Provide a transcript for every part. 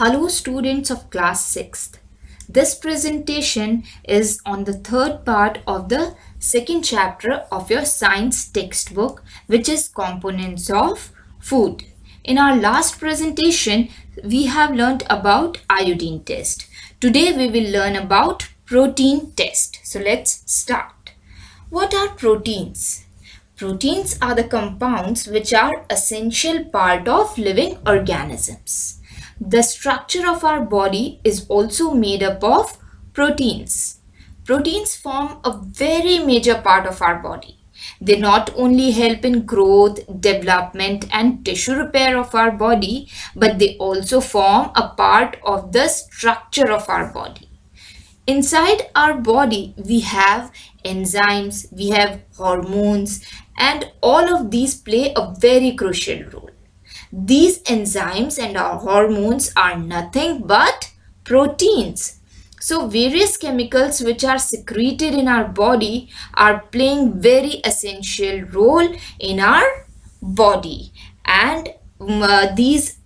Hello students of class 6th. This presentation is on the third part of the second chapter of your science textbook, which is components of food. In our last presentation, we have learnt about iodine test. Today we will learn about protein test. So let's start. What are proteins? Proteins are the compounds which are essential part of living organisms. The structure of our body is also made up of proteins. Proteins form a very major part of our body. They not only help in growth, development and tissue repair of our body, but they also form a part of the structure of our body. Inside our body, we have enzymes, we have hormones, and all of these play a very crucial role. These enzymes and our hormones are nothing but proteins. So various chemicals which are secreted in our body are playing very essential role in our body, and these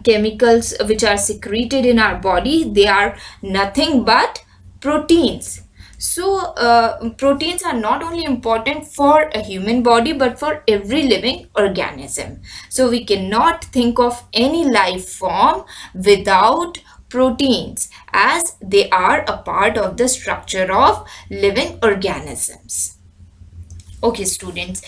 chemicals which are secreted in our body, they are nothing but proteins. So proteins are not only important for a human body but for every living organism. So we cannot think of any life form without proteins, as they are a part of the structure of living organisms. Okay, students,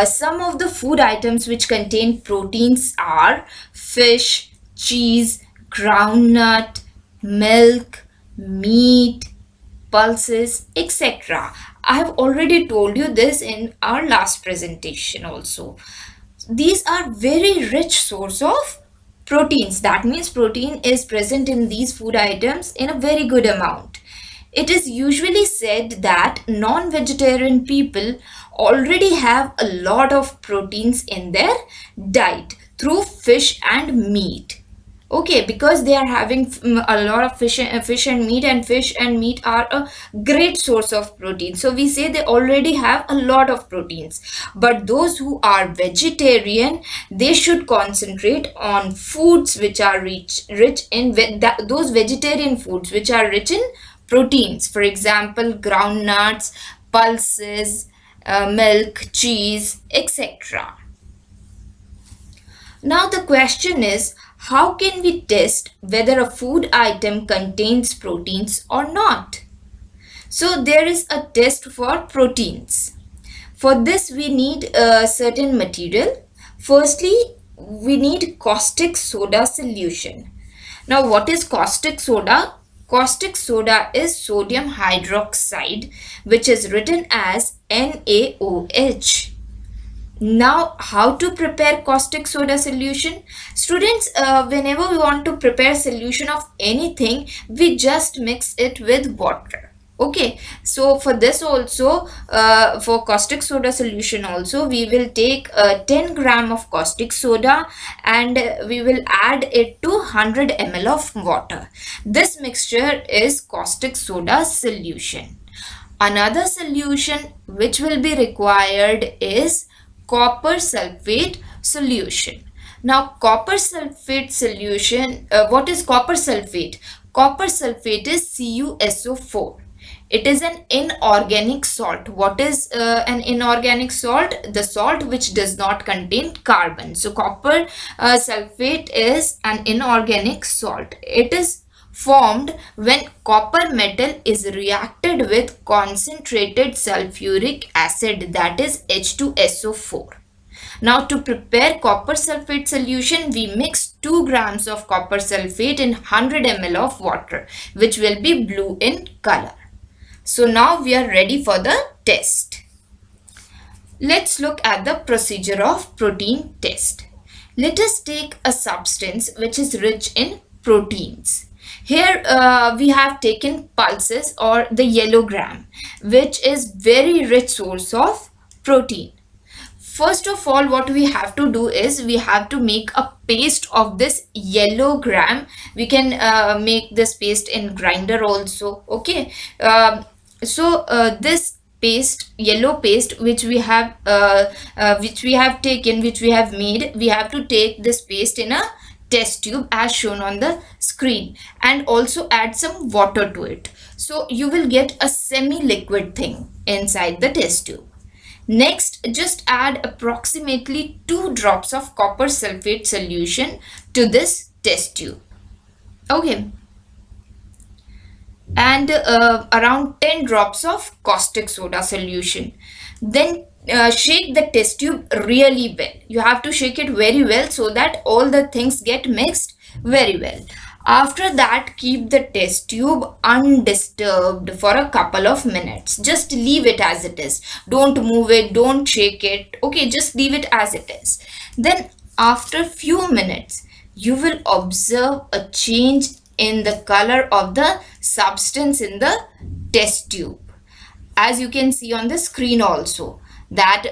some of the food items which contain proteins are fish, cheese, groundnut, milk, meat, pulses, etc. I have already told you this in our last presentation also. These are very rich source of proteins. That means protein is present in these food items in a very good amount. It is usually said that non-vegetarian people already have a lot of proteins in their diet through fish and meat. Okay, because they are having a lot of fish and meat, and fish and meat are a great source of protein. So we say they already have a lot of proteins. But those who are vegetarian, they should concentrate on foods which are rich in those vegetarian foods which are rich in proteins. For example, groundnuts, pulses, milk, cheese, etc. Now the question is, how can we test whether a food item contains proteins or not? So there is a test for proteins. For this we need a certain material. Firstly, we need caustic soda solution. Now what is caustic soda? Caustic soda is sodium hydroxide, which is written as NaOH. Now, how to prepare caustic soda solution? Students, whenever we want to prepare solution of anything, we just mix it with water. Okay, so for this also, for caustic soda solution also, we will take 10 gram of caustic soda and we will add it to 100 ml of water. This mixture is caustic soda solution. Another solution which will be required is copper sulfate solution. Now copper sulfate solution, what is copper sulfate? Copper sulfate is CuSO4. It is an inorganic salt. What is an inorganic salt? The salt which does not contain carbon. So copper sulfate is an inorganic salt. It is formed when copper metal is reacted with concentrated sulfuric acid, that is H2SO4. Now to prepare copper sulfate solution, we mix 2 grams of copper sulfate in 100 ml of water, which will be blue in color. So now we are ready for the test. Let's look at the procedure of protein test. Let us take a substance which is rich in proteins. Here we have taken pulses or the yellow gram, which is very rich source of protein. First of all, what we have to do is we have to make a paste of this yellow gram. We can make this paste in grinder also. Okay. This paste, yellow paste, which we have taken, which we have made, we have to take this paste in a test tube as shown on the screen, and also add some water to it. So you will get a semi-liquid thing inside the test tube. Next, just add approximately 2 drops of copper sulfate solution to this test tube. Okay, and around 10 drops of caustic soda solution. Then shake the test tube really well. You have to shake it very well so that all the things get mixed very well. After that, keep the test tube undisturbed for a couple of minutes. Just leave it as it is. Don't move it, don't shake it. Okay, just leave it as it is. Then after few minutes, you will observe a change in the color of the substance in the test tube, as you can see on the screen also, that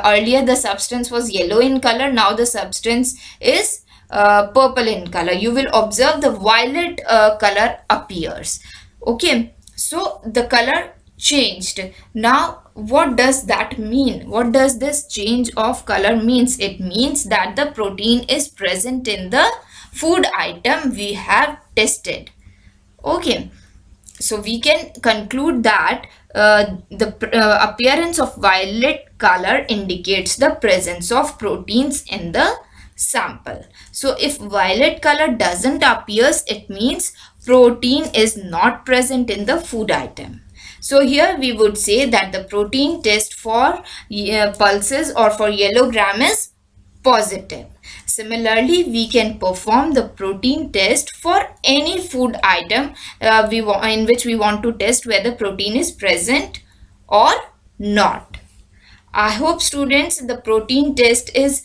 earlier the substance was yellow in color, now the substance is purple in color. You will observe the violet color appears. Okay, so the color changed. Now what does that mean? What does this change of color means? It means that the protein is present in the food item we have tested. Okay, so we can conclude that the appearance of violet color indicates the presence of proteins in the sample. So if violet color doesn't appears, it means protein is not present in the food item. So here we would say that the protein test for pulses or for yellow is positive. Similarly, we can perform the protein test for any food item in which we want to test whether protein is present or not. I hope students the protein test is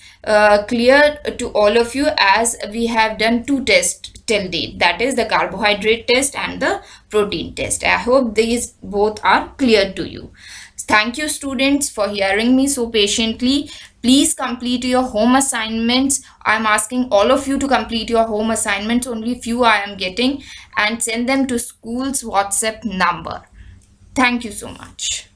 clear to all of you, as we have done 2 tests till date, that is the carbohydrate test and the protein test. I hope these both are clear to you. Thank you students for hearing me so patiently. Please complete your home assignments. I am asking all of you to complete your home assignments, only few I am getting, and send them to school's WhatsApp number. Thank you so much.